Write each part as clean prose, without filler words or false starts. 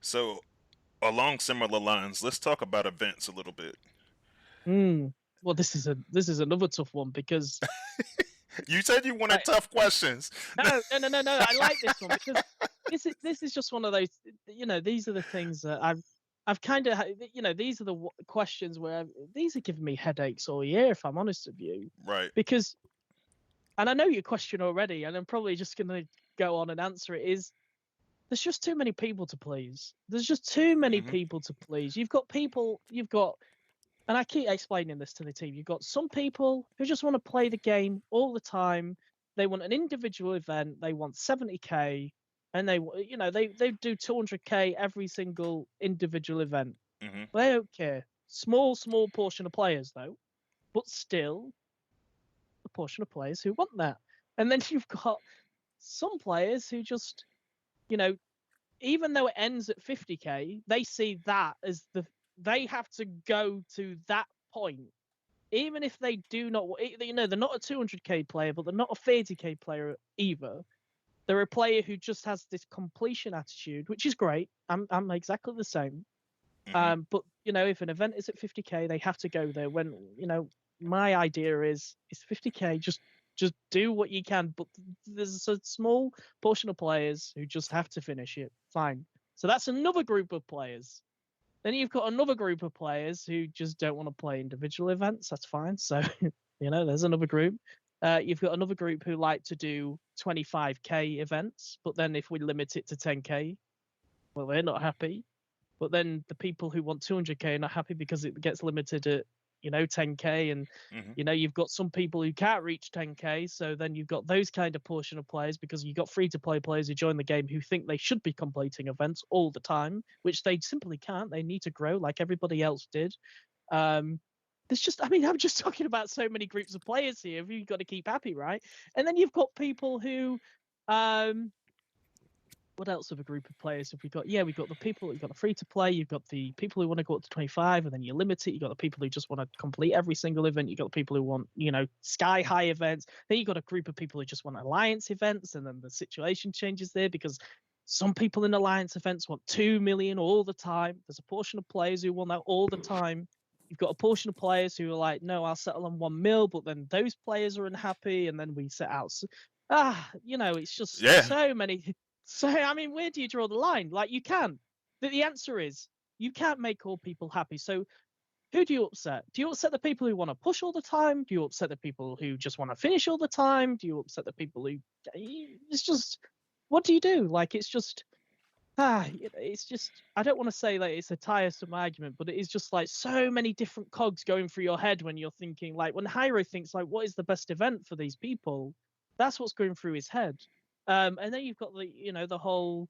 So, along similar lines, let's talk about events a little bit. Well, this is another tough one because You said you wanted I tough questions. no. I like this one because this is just one of those. These are the things that I've kind of these are the questions where these are giving me headaches all year. If I'm honest with you, Right. because and I know your question already, and I'm probably just gonna go on and answer it. Is there's just too many people to please. There's just too many Hmm. people to please. You've got and I keep explaining this to the team. You've got some people who just want to play the game all the time. They want an individual event. They want 70k, and they do 200k every single individual event. Hmm. They don't care. Small portion of players though, but still a portion of players who want that. And then you've got some players who just, you know, even though it ends at 50k, they see that as they have to go to that point even if they do not, they're not a 200k player, but they're not a 30k player either. They're a player who just has this completion attitude, which is great. I'm exactly the same. Hmm. But if an event is at 50k, they have to go there. When my idea is 50k, just do what you can. But there's a small portion of players who just have to finish it. Fine. So that's another group of players. Then you've got another group of players who just don't want to play individual events. That's fine. So, there's another group. You've got another group who like to do 25k events, but then if we limit it to 10k, well, they're not happy. But then the people who want 200k are not happy because it gets limited at 10k, and Hmm. you've got some people who can't reach 10k. So then you've got those kind of portion of players because you've got free to play players who join the game who think they should be completing events all the time, which they simply can't. They need to grow like everybody else did. um there's just, I mean, I'm just talking about so many groups of players here. You've got to keep happy, right? And then you've got people who um what else of a group of players have we got? Yeah, we've got the people, you've got the free to play, you've got the people who want to go up to 25 and then you limit it, you've got the people who just want to complete every single event, you've got the people who want, sky high events, then you've got a group of people who just want alliance events, and then the situation changes there because some people in alliance events want 2 million all the time. There's a portion of players who want that all the time. You've got a portion of players who are like, no, I'll settle on 1 mil, but then those players are unhappy, and then we set out. It's just Yeah. so many. So, I mean, where do you draw the line? Like, you can. The answer is you can't make all people happy. So, who do you upset? Do you upset the people who want to push all the time? Do you upset the people who just want to finish all the time? Do you upset the people who? It's just, what do you do? Like, it's just, it's just. I don't want to say that it's a tiresome argument, but it is just like so many different cogs going through your head when you're thinking. Like when Hyro thinks, like, what is the best event for these people? That's what's going through his head. And then you've got the whole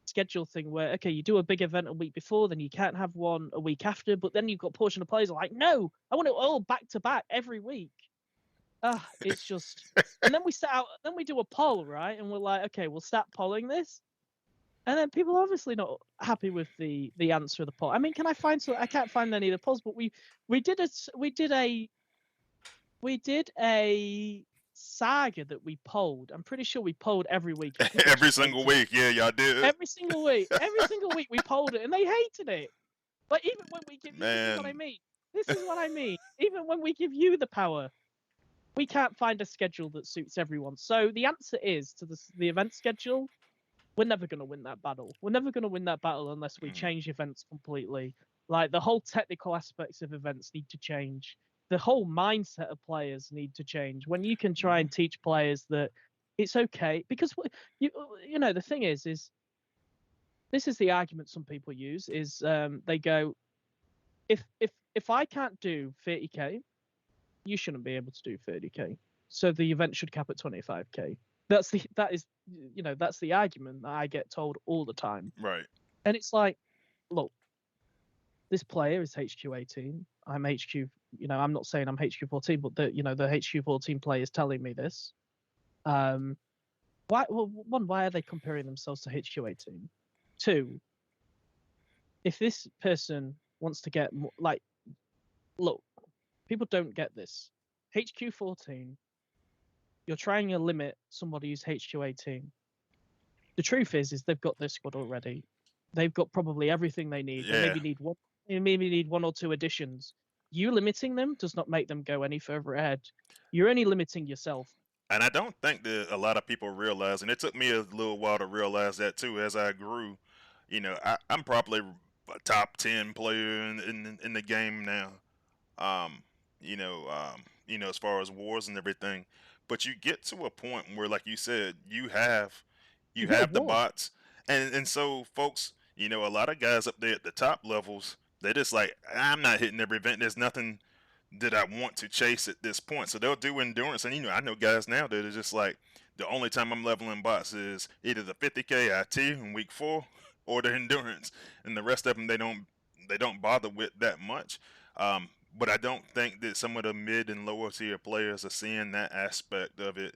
schedule thing where, okay, you do a big event a week before, then you can't have one a week after, but then you've got portion of players are like, no, I want it all back to back every week. It's just, and then then we do a poll, right? And we're like, okay, we'll start polling this. And then people are obviously not happy with the answer of the poll. I mean, can I find I can't find any of the polls, but we did a saga that we polled. I'm pretty sure we polled every week, and people Every just single hated it. week. Yeah, y'all did. Every single week we polled it, and they hated it. But even when we give, this is what I Man. mean. This is what I mean. Even when we give you the power, we can't find a schedule that suits everyone. So the answer is to the event schedule. We're never going to win that battle. We're never going to win that battle unless we Mhm. change events completely. Like the whole technical aspects of events need to change. The whole mindset of players need to change. When you can try Mhm. and teach players that it's okay, because the thing is this is the argument some people use is they go, if I can't do 30k, you shouldn't be able to do 30k. So the event should cap at 25k. That's the argument that I get told all the time. Right. And it's like, look, this player is HQ 18. I'm HQ, I'm not saying I'm HQ 14, but the HQ 14 player is telling me this. Why? Well, one, why are they comparing themselves to HQ 18? Two, if this person wants to get more, like, look, people don't get this. HQ 14, you're trying to limit somebody who's HQ 18. the truth is they've got their squad already. They've got probably everything they need. They Yeah. maybe need one or two additions. You limiting them does not make them go any further ahead. You're only limiting yourself. And I don't think that a lot of people realize, and it took me a little while to realize that too as I grew. I'm probably a top 10 player in the game now. Um, as far as wars and everything. But you get to a point where, like you said, you You hit a have the wall. bots, and so folks, a lot of guys up there at the top levels, they're just like, I'm not hitting every event. There's nothing that I want to chase at this point. So they'll do endurance, and I know guys now that are just like, the only time I'm leveling bots is either the 50k IT in week 4 or the endurance, and the rest of them they don't bother with that much. But I don't think that some of the mid and lower tier players are seeing that aspect of it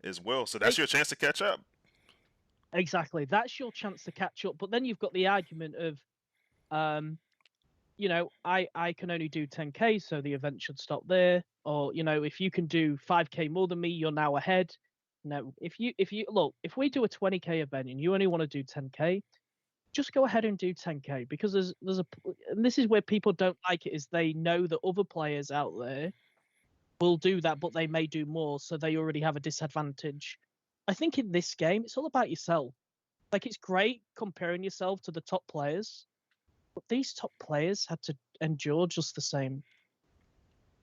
as well. So that's your chance to catch up. Exactly. That's your chance to catch up. But then you've got the argument of, I can only do 10k, so the event should stop there. Or, if you can do 5k more than me, you're now ahead. No, if we do a 20k event and you only want to do 10k, just go ahead and do 10k, because and this is where people don't like it, is they know that other players out there will do that, but they may do more, so they already have a disadvantage. I think in this game, it's all about yourself. Like, it's great comparing yourself to the top players, but these top players had to endure just the same.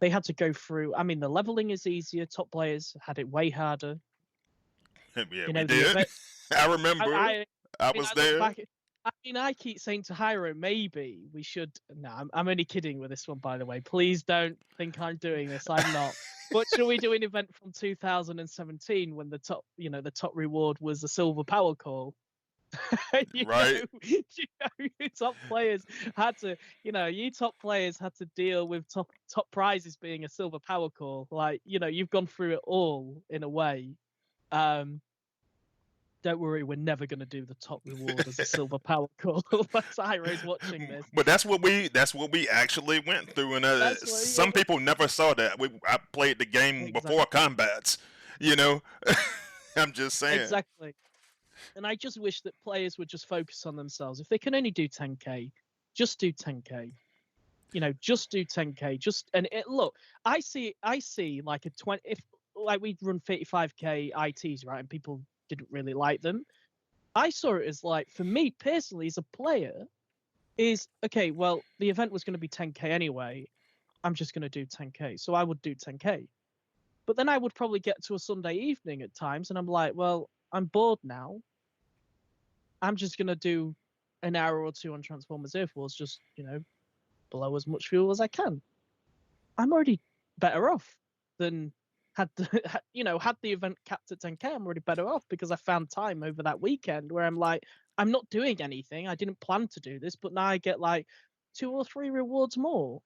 They had to go through. I mean, the leveling is easier. Top players had it way harder. Yeah, You we know, did. I remember. I was I look there. back. I keep saying to Hyro, maybe we should. No, I'm only kidding with this one, by the way. Please don't think I'm doing this. I'm not. But should we do an event from 2017 when the top reward was a silver power core? Right. You top players had to, you top players had to deal with top prizes being a silver power core. Like, you've gone through it all in a way. Don't worry, we're never going to do the top reward as a silver power core. Hyro's watching this. But that's what we actually went through, and some people never saw that. I played the game before combats. I'm just saying. Exactly. And I just wish that players would just focus on themselves. If they can only do 10k, just do 10k. Just do 10k. Look, I see like a 20. If like we run 35k ITs, right, and people didn't really like them, I saw it as like, for me personally as a player, is okay. Well, the event was going to be 10k anyway. I'm just going to do 10k. So I would do 10k. But then I would probably get to a Sunday evening at times, and I'm like, well, I'm bored now. I'm just going to do an hour or two on Transformers Earth Wars, just, blow as much fuel as I can. I'm already better off than had the event capped at 10k. I'm already better off because I found time over that weekend where I'm like, I'm not doing anything. I didn't plan to do this, but now I get like 2 or 3 rewards more.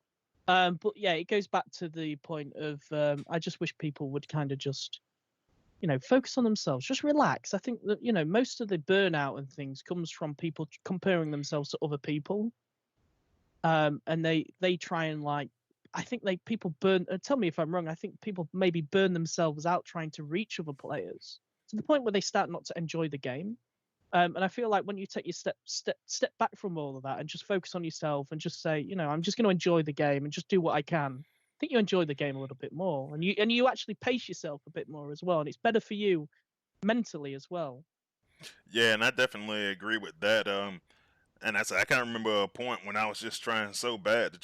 But yeah, it goes back to the point of I just wish people would kind of just, focus on themselves, just relax. I think that, most of the burnout and things comes from people comparing themselves to other people. And they try and like, I think people burn, tell me if I'm wrong, I think people maybe burn themselves out trying to reach other players to the point where they start not to enjoy the game. And I feel like when you take your step back from all of that and just focus on yourself and just say, I'm just going to enjoy the game and just do what I can, I think you enjoy the game a little bit more, and you actually pace yourself a bit more as well, and it's better for you mentally as well. Yeah, and I definitely agree with that. And I can't remember a point when I was just trying so bad to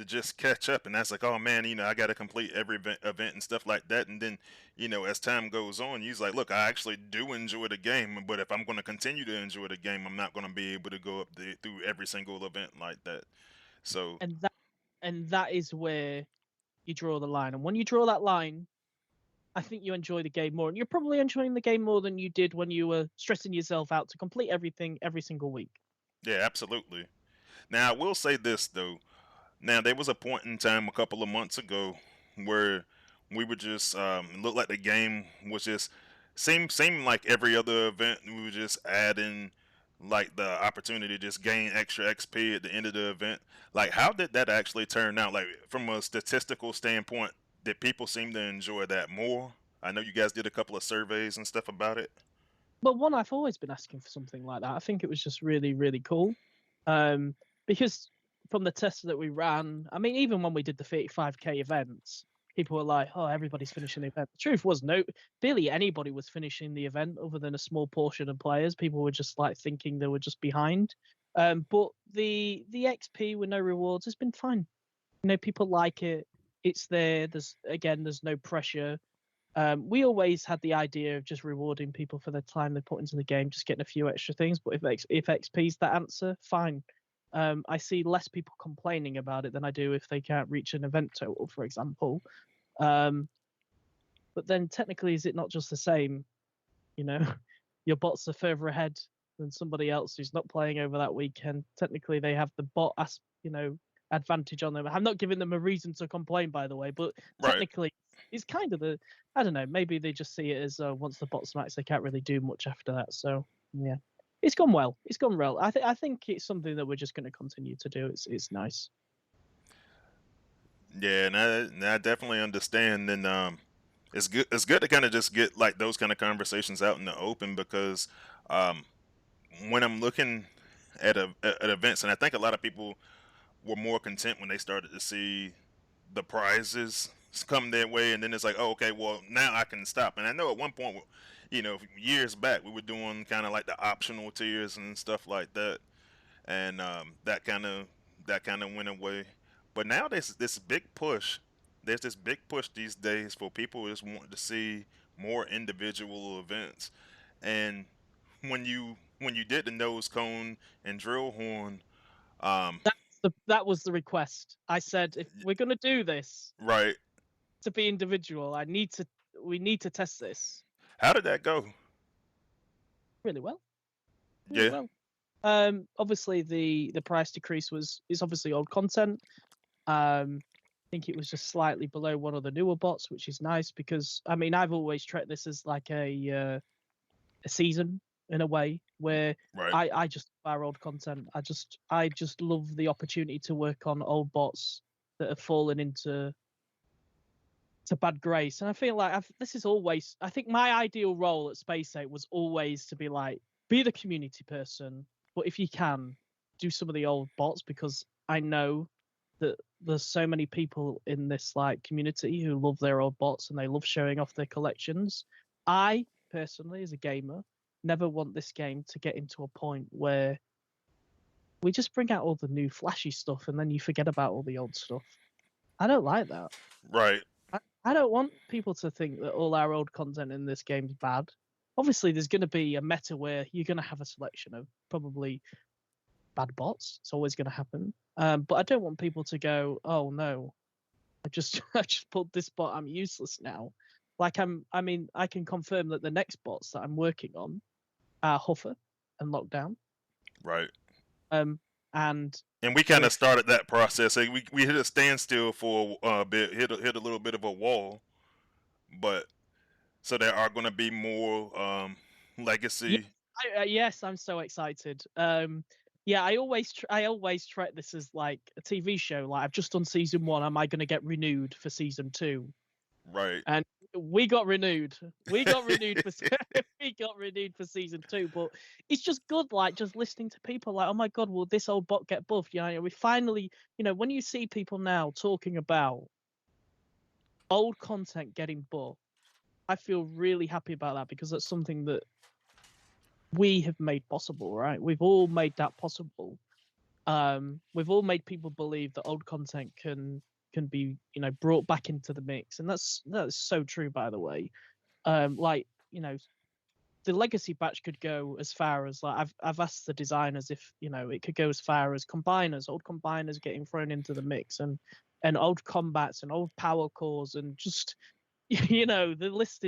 just catch up, and that's like, oh man, I got to complete every event and stuff like that. And then, as time goes on, you're like, look, I actually do enjoy the game, but if I'm going to continue to enjoy the game, I'm not going to be able to go up through every single event like that. So And that is where you draw the line. And when you draw that line, I think you enjoy the game more, and you're probably enjoying the game more than you did when you were stressing yourself out to complete everything every single week. yeah, absolutely. Now I will say this though. Now there was a point in time a couple of months ago where we would just look like the game was just seem like every other event. We were just adding like the opportunity to just gain extra XP at the end of the event. Like, how did that actually turn out? Like, from a statistical standpoint, did people seem to enjoy that more? I know you guys did a couple of surveys and stuff about it. Well, one, I've always been asking for something like that. I think it was just really, really cool. Because from the tests that we ran, I mean, even when we did the 35k events, people were like, "Oh, everybody's finishing the event." The truth was, barely anybody was finishing the event, other than a small portion of players. People were just like thinking they were just behind. But the XP with no rewards has been fine. People like it. It's there. There's no pressure. We always had the idea of just rewarding people for the time they put into the game, just getting a few extra things. But if XP's that answer, fine. I see less people complaining about it than I do if they can't reach an event total, for example. But then technically, is it not just the same? You know, your bots are further ahead than somebody else who's not playing over that weekend. Technically, they have the advantage on them. I'm not giving them a reason to complain, by the way, but Right. technically, it's kind of I don't know, maybe they just see it as once the bot smacks, they can't really do much after that. So yeah, it's gone well. It's gone well. I think it's something that we're just going to continue to do. It's nice. Yeah, and I definitely understand. And it's good. It's good to kind of just get like those kind of conversations out in the open because um, when I'm looking at events, and I think a lot of people were more content when they started to see the prizes come their way, and then it's like, oh, okay, well now I can stop. And I know at one point, years back, we were doing kind of like the optional tiers and stuff like that, and that kind of went away. But now there's this big push. There's this big push these days for people who just want to see more individual events. And when you did the nose cone and drill horn, um, That was the request. I said, if we're going to do this right? to be individual, we need to test this How did that go? really well. Really Yeah, well. Obviously the price decrease is obviously old content. I think it was just slightly below one of the newer bots, which is nice because I mean I've always treated this as like a season in a way where right, I just our old content. I just love the opportunity to work on old bots that have fallen into bad grace, and I feel like this is always. I think my ideal role at Space 8 was always to be like be the community person, but if you can, do some of the old bots because I know that there's so many people in this like community who love their old bots and they love showing off their collections. I personally, as a gamer, never want this game to get into a point where we just bring out all the new flashy stuff and then you forget about all the old stuff. I don't like that. right, I don't want people to think that all our old content in this game is bad. Obviously, there's going to be a meta where you're going to have a selection of probably bad bots. It's always going to happen. But I don't want people to go, "Oh no, I just pulled this bot. I'm useless now." Like I mean, I can confirm that the next bots that I'm working on are Huffer and Lockdown. right. Um, and And we kind we're of started that process. Like, we hit a standstill for a bit, hit a little bit of a wall, but so there are going to be more yeah, legacy. yes, I'm so excited. Yeah, I always treat this as like a TV show. Like I've just done season 1. Am I going to get renewed for season 2? Right, And we got renewed. We got renewed for we got renewed for season 2. But it's just good, like just listening to people like, oh my god, will this old bot get buffed? We finally, when you see people now talking about old content getting buffed, I feel really happy about that because that's something that we have made possible, right? We've all made that possible. We've all made people believe that old content can be brought back into the mix, and that's so true, by the way. Like the legacy batch could go as far as like I've asked the designers if it could go as far as old combiners getting thrown into the mix, and old combats and old power cores, and just the list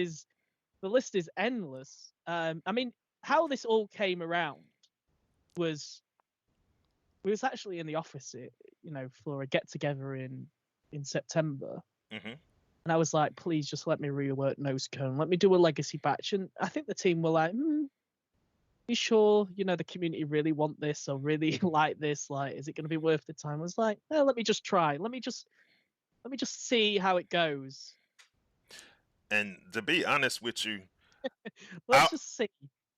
is endless. I mean, how this all came around was we was actually in the office, for a get together in September, hmm and I was like, please just let me rework Nose Cone, let me do a legacy batch, and I think the team were like, you sure the community really want this or really like this? Like, is it going to be worth the time? I was like, no, let me just try. Let me just see how it goes. And to be honest with you, Let's I just see.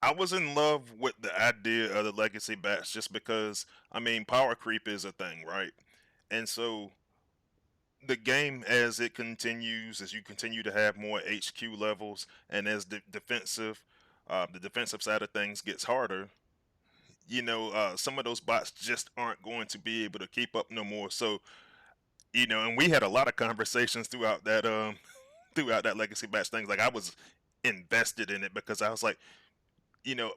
I was in love with the idea of the legacy bats just because I mean power creep is a thing, right? And so the game as it continues, as you continue to have more HQ levels, and as the defensive side of things gets harder, some of those bots just aren't going to be able to keep up no more. So, and we had a lot of conversations throughout that legacy batch things. Like I was invested in it because I was like,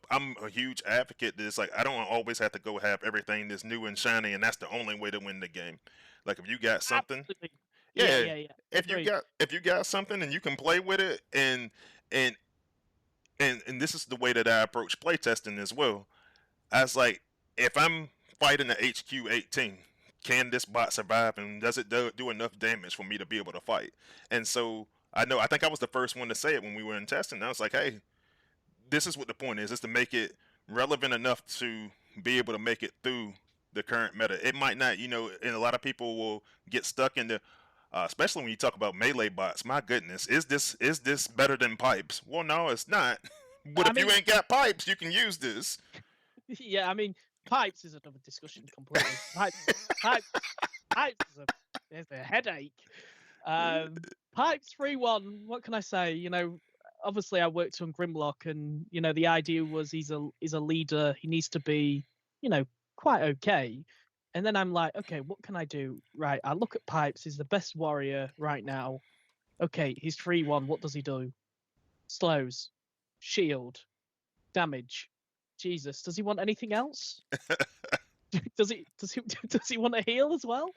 I'm a huge advocate that it's like I don't always have to go have everything that's new and shiny, and that's the only way to win the game. Like if you got something, Absolutely. Yeah, yeah, yeah, yeah. if you Agreed. got if you got something and you can play with it, and and this is the way that I approach playtesting as well. I was like, if I'm fighting the HQ 18, can this bot survive, and does it do enough damage for me to be able to fight? And so I think I was the first one to say it when we were in testing. I was like, hey, this is what the point is to make it relevant enough to be able to make it through the current meta. It might not, and a lot of people will get stuck in the especially when you talk about melee bots. My goodness, is this better than pipes? Well, no, it's not. But I if you mean, ain't got pipes, you can use this. yeah, I mean, pipes is another discussion completely. Pipes, pipes is a headache. Pipes 3-1. What can I say? Obviously I worked on Grimlock, and the idea was he's a leader. He needs to be, you know, quite okay. And then I'm like, okay, what can I do? Right, I look at Pipes. He's the best warrior right now. Okay, he's 3-1. What does he do? Slows, shield, damage. Jesus, does he want anything else? Does he want to heal as well?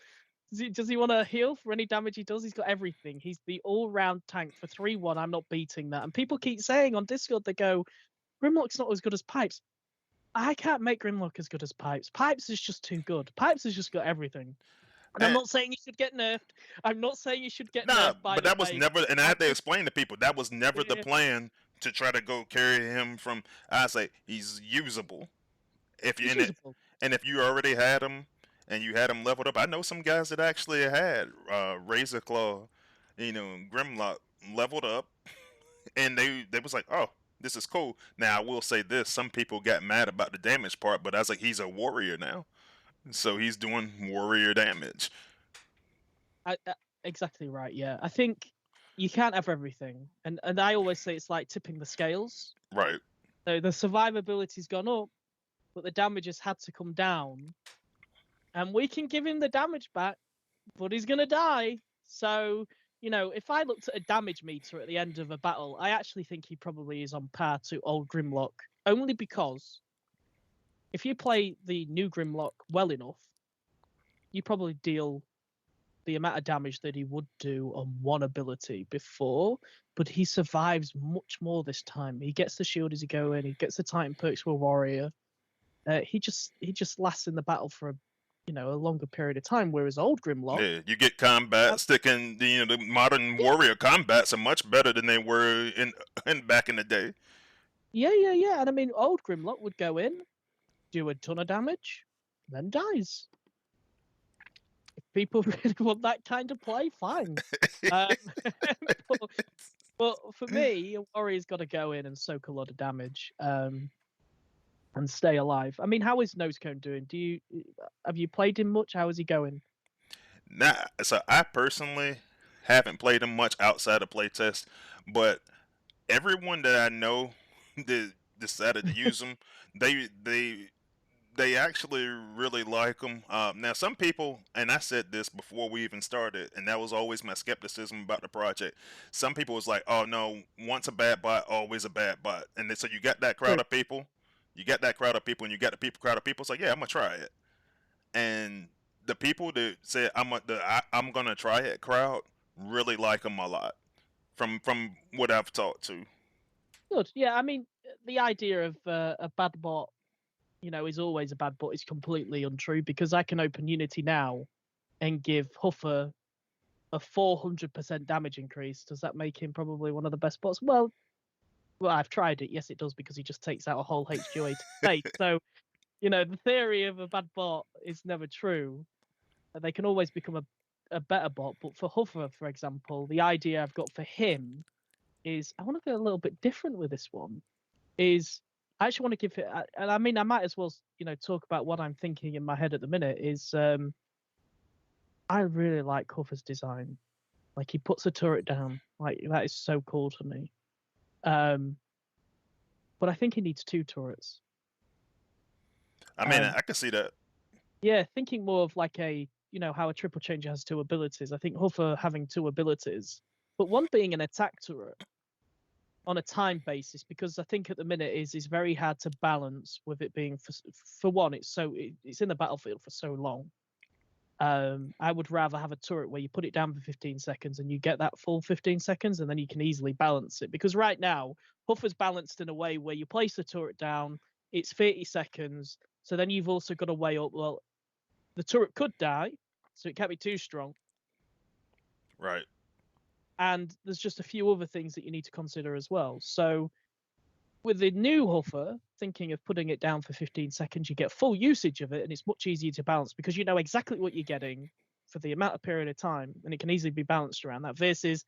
Does he want to heal for any damage he does? He's got everything. He's the all-round tank for 3-1. I'm not beating that. And people keep saying on Discord, they go, Grimlock's not as good as Pipes. I can't make Grimlock as good as Pipes. Pipes is just too good. Pipes has just got everything. And I'm And not saying he should get nerfed. I'm not saying he should get nah, nerfed, by but the that was way. never, and I I'm had to just, explain to people that was never the yeah, plan to try to go carry him from. I say he's usable. If you he's in it, usable. and if you already had him and you had him leveled up, I know some guys that actually had Razor Claw, Grimlock leveled up, and they was like, oh, this is cool. Now I will say this: some people got mad about the damage part, but I was like, he's a warrior now, so he's doing warrior damage. Exactly right. Yeah, I think you can't have everything, and I always say it's like tipping the scales. Right. So the survivability's gone up, but the damage has had to come down, and we can give him the damage back, but he's gonna die. So if I looked at a damage meter at the end of a battle, I actually think he probably is on par to old Grimlock, only because if you play the new Grimlock well enough, you probably deal the amount of damage that he would do on one ability before, but he survives much more this time. He gets the shield as he go in, he gets the Titan perks for a warrior. He just lasts in the battle for a longer period of time. Whereas old Grimlock, Yeah, you get combat uh, sticking. The modern yeah, warrior combats are much better than they were in back in the day. yeah, yeah, yeah. And I mean, old Grimlock would go in, do a ton of damage, then dies. If people really want that kind of play, fine. Um, but, but for me, a warrior's got to go in and soak a lot of damage. And stay alive. I mean, how is Nosecone doing? Have you played him much? How is he going? Now, so I personally haven't played him much outside of playtest, but everyone that I know that decided to use him, they they they actually really like him. Now, some people, and I said this before we even started, and that was always my skepticism about the project. Some people was like, "Oh no, once a bad bot, always a bad bot," and then, so you got that crowd True. of people, you got that crowd of people, and you got the people crowd of people. So yeah, I'm gonna try it. And the people that said I'm gonna try it crowd really like him a lot from what I've talked to. Good. Yeah, I mean, the idea of a bad bot, is always a bad bot is completely untrue, because I can open Unity now and give Huffer a 400% damage increase. Does that make him probably one of the best bots? Well, I've tried it. Yes, it does, because he just takes out a whole HQA to face. So, the theory of a bad bot is never true. They can always become a better bot. But for Huffer, for example, the idea I've got for him is I want to go a little bit different with this one. Is I actually want to give it, and I mean, I might as well, talk about what I'm thinking in my head at the minute. Is I really like Huffer's design. Like he puts a turret down, like that is so cool to me. But I think he needs 2 turrets. I mean, Um, I can see that. yeah, thinking more of like how a triple changer has 2 abilities. I think Huffer having 2 abilities, but one being an attack turret on a time basis, because I think at the minute is very hard to balance with it being for one, it's in the battlefield for so long. I would rather have a turret where you put it down for 15 seconds and you get that full 15 seconds, and then you can easily balance it. Because right now, Huffer's balanced in a way where you place the turret down, it's 30 seconds. So then you've also got to weigh up, well, the turret could die, so it can't be too strong. Right. And there's just a few other things that you need to consider as well. So with the new Huffer, thinking of putting it down for 15 seconds, you get full usage of it, and it's much easier to balance because you know exactly what you're getting for the amount of period of time, and it can easily be balanced around that. Versus,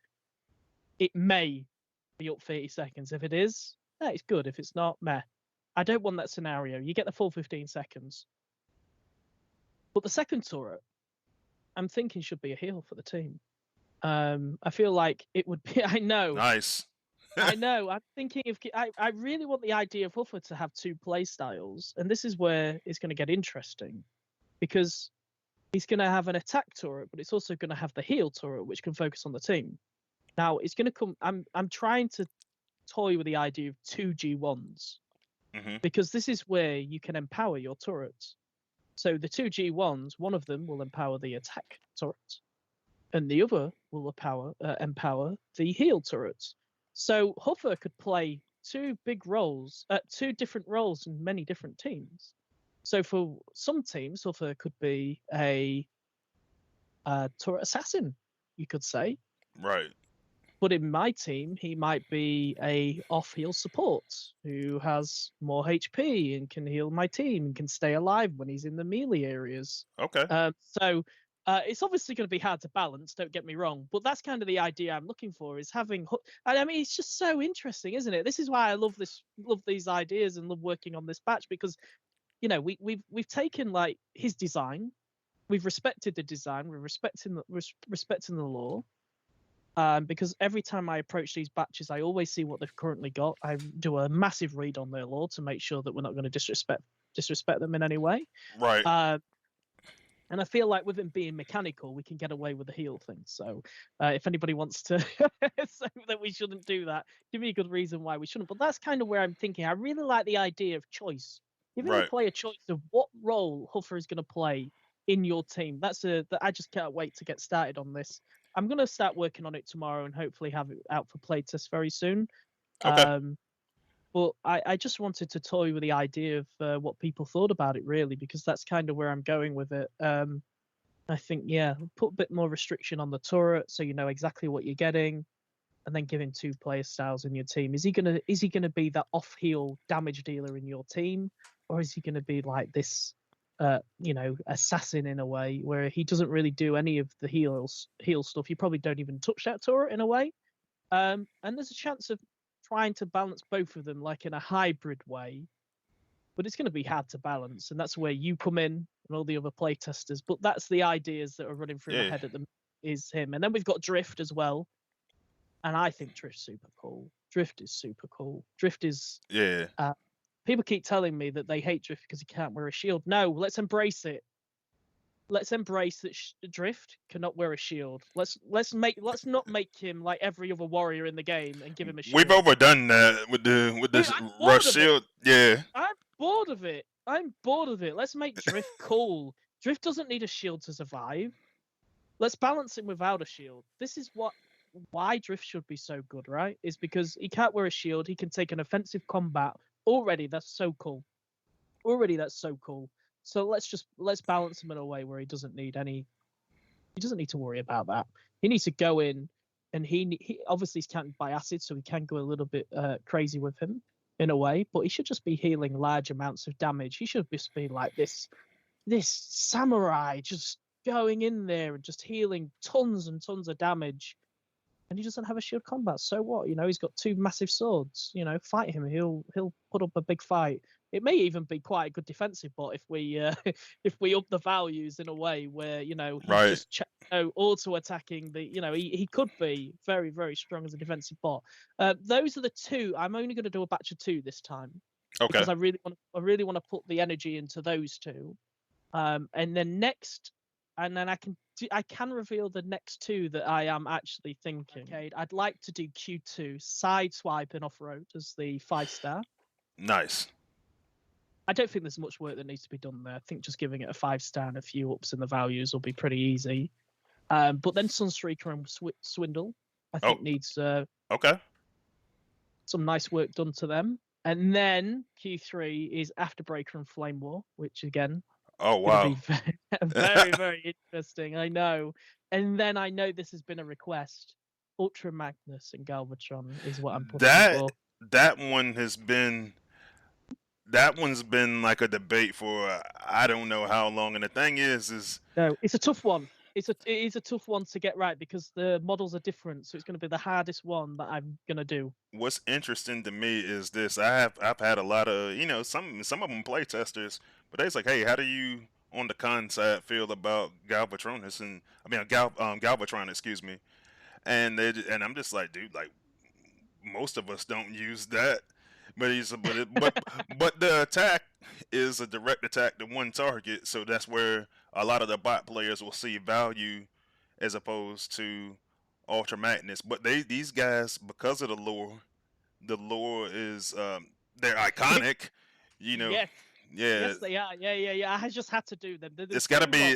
it may be up 30 seconds. If it is, that is good. If it's not, meh. I don't want that scenario. You get the full 15 seconds. But the second turret, I'm thinking should be a heal for the team. I feel like it would be. I know. Nice. I know. I'm thinking if I really want the idea of Huffer to have 2 play styles, and this is where it's going to get interesting, because he's going to have an attack turret, but it's also going to have the heal turret, which can focus on the team. Now it's going to come. I'm trying to toy with the idea of 2 G1s, Hmm. because this is where you can empower your turrets. So the 2 G1s, one of them will empower the attack turret, and the other will empower the heal turrets. So Huffer could play 2 different roles in many different teams. So for some teams, Huffer could be a turret assassin, you could say. Right. But in my team, he might be a off-heal support who has more HP and can heal my team and can stay alive when he's in the melee areas. Okay. So it's obviously going to be hard to balance. Don't get me wrong, but that's kind of the idea I'm looking for. Is having, and I mean, it's just so interesting, isn't it? This is why I love these ideas, and love working on this batch, because we've taken like his design, we've respected the design, we're respecting the lore. Because every time I approach these batches, I always see what they've currently got. I do a massive read on their lore to make sure that we're not going to disrespect them in any way. Right. And I feel like with him being mechanical, we can get away with the heal thing. So if anybody wants to say that we shouldn't do that, give me a good reason why we shouldn't. But that's kind of where I'm thinking. I really like the idea of choice. Giving the Right. player choice of what role Huffer is going to play in your team. I just can't wait to get started on this. I'm going to start working on it tomorrow and hopefully have it out for playtest very soon. Okay. But I just wanted to toy with the idea of what people thought about it, really, because that's kind of where I'm going with it. I think, yeah, put a bit more restriction on the turret so you know exactly what you're getting, and then giving 2 player styles in your team. Is he gonna be that off heal damage dealer in your team, or is he gonna be like this, assassin in a way where he doesn't really do any of the heal stuff? You probably don't even touch that turret in a way. And there's a chance of trying to balance both of them like in a hybrid way, but it's going to be hard to balance, and that's where you come in and all the other playtesters. But that's the ideas that are running through my Yeah. head at the is him, and then we've got Drift as well, and I think Drift's super cool. Drift is super cool. Drift is. Yeah. People keep telling me that they hate Drift because he can't wear a shield. No, let's embrace it. Let's embrace that Drift cannot wear a shield. Let's not make him like every other warrior in the game and give him a We've shield. overdone that with Dude, this I'm rush bored of it. shield. Yeah. I'm bored of it. I'm bored of it. Let's make Drift cool. Drift doesn't need a shield to survive. Let's balance him without a shield. This is why Drift should be so good, right? Is because he can't wear a shield. He can take an offensive combat. Already, that's so cool. So let's balance him in a way where he doesn't need to worry about that. He needs to go in, and he obviously is counted by acid, so he can go a little bit crazy with him in a way, but he should just be healing large amounts of damage. He should just be like this samurai just going in there and just healing tons and tons of damage. and he doesn't have a shield combat. So what? He's got 2 massive swords. Fight him. He'll put up a big fight. It may even be quite a good defensive bot if we if we up the values in a way where he's Right. just auto attacking the. He could be very, very strong as a defensive bot. Those are the 2. I'm only going to do a batch of 2 this time Okay. because I really want to put the energy into those 2. And then next, and then I can reveal the next 2 that I am actually thinking. Okay, I'd like to do Q2 sideswipe and off-road as the 5-star. Nice. I don't think there's much work that needs to be done there. I think just giving it a 5-star and a few ups in the values will be pretty easy. But then Sunstreaker and Swindle, I think needs okay. some nice work done to them. And then Q3 is Afterbreaker and Flame War, which again, Oh wow. be very, very interesting. I know. And then I know this has been a request. Ultra Magnus and Galvatron is what I'm pushing for. That one's been like a debate for I don't know how long, and the thing is no, it's a tough one. It is a tough one to get right because the models are different, so it's going to be the hardest one that I'm going to do. What's interesting to me is this: I've had a lot of some of them play testers, but they's like, hey, how do you on the con side feel about Galvatronus and Galvatron, excuse me, and I'm just like, dude, like most of us don't use that. But but the attack is a direct attack to one target, so that's where a lot of the bot players will see value as opposed to Ultra Magnus. But these guys, because of the lore is they're iconic. Yes. Yeah. Yes, they are. Yeah. I just had to do them. It's gonna be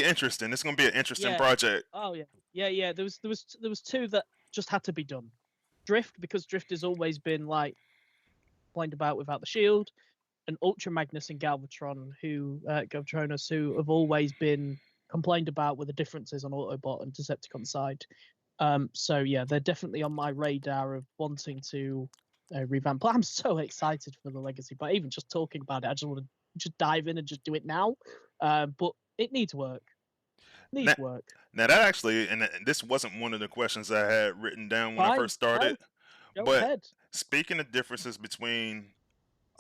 interesting. It's gonna be an interesting project. Oh yeah. There was 2 that just had to be done. Drift, because Drift has always been like complained about without the shield, and Ultra Magnus and Galvatronus, who have always been complained about with the differences on Autobot and Decepticon side. So yeah, they're definitely on my radar of wanting to revamp. But I'm so excited for the legacy, but even just talking about it, I just want to just dive in and just do it now. But it needs work. Work. Now that actually, and this wasn't one of the questions I had written down when I first started. Go but ahead. Speaking of differences between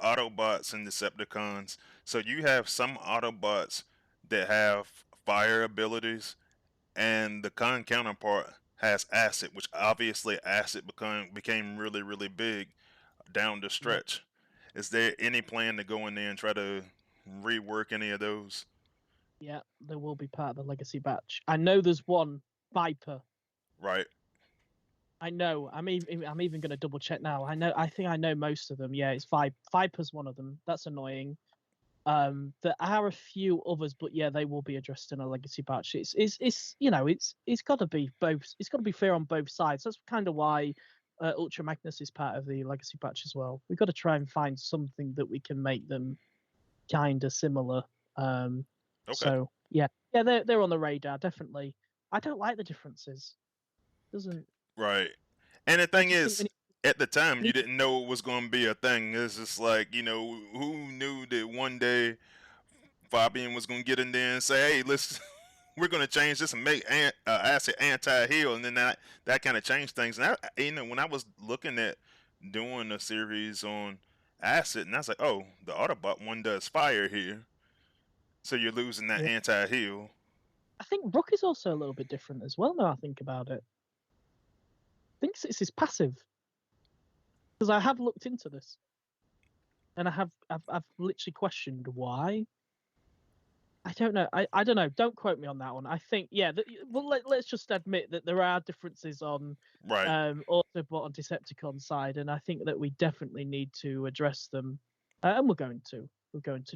Autobots and Decepticons, so you have some Autobots that have fire abilities, and the con counterpart has acid, which obviously acid became really, really big down the stretch. Is there any plan to go in there and try to rework any of those? Yeah, there will be part of the legacy batch. I know there's one Viper. Right. I know. I'm even going to double check now. I think I know most of them. Yeah, it's Viper's one of them. That's annoying. There are a few others, but yeah, they will be addressed in a legacy batch. It's got to be both. It's got to be fair on both sides. That's kind of why Ultra Magnus is part of the legacy batch as well. We've got to try and find something that we can make them kind of similar. Okay. So yeah, they're on the radar definitely. I don't like the differences. Doesn't. Right. And the thing is, at the time, you didn't know it was going to be a thing. It's just like, who knew that one day Fabian was going to get in there and say, hey, we're going to change this and make acid anti-heal. And then that kind of changed things. And when I was looking at doing a series on acid, and I was like, oh, the Autobot one does fire here. So you're losing that anti-heal. I think Rook is also a little bit different as well, now I think about it. I think it's his passive. Because I have looked into this. And I've literally questioned why. I don't know. I don't know. Don't quote me on that one. I think, let's just admit that there are differences on Autobot and Decepticon side, and I think that we definitely need to address them. And we're going to.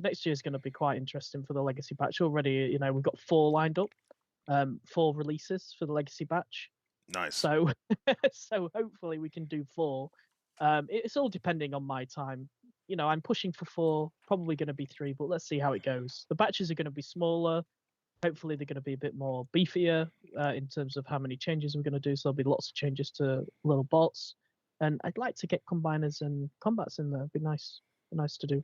Next year is going to be quite interesting for the legacy batch. Already, we've got 4 lined up, 4 releases for the legacy batch. Nice. So, so hopefully we can do 4. It's all depending on my time. I'm pushing for 4, probably going to be 3, but let's see how it goes. The batches are going to be smaller. Hopefully they're going to be a bit more beefier in terms of how many changes we're going to do. So there'll be lots of changes to little bots. And I'd like to get combiners and combats in there. It'd be nice to do.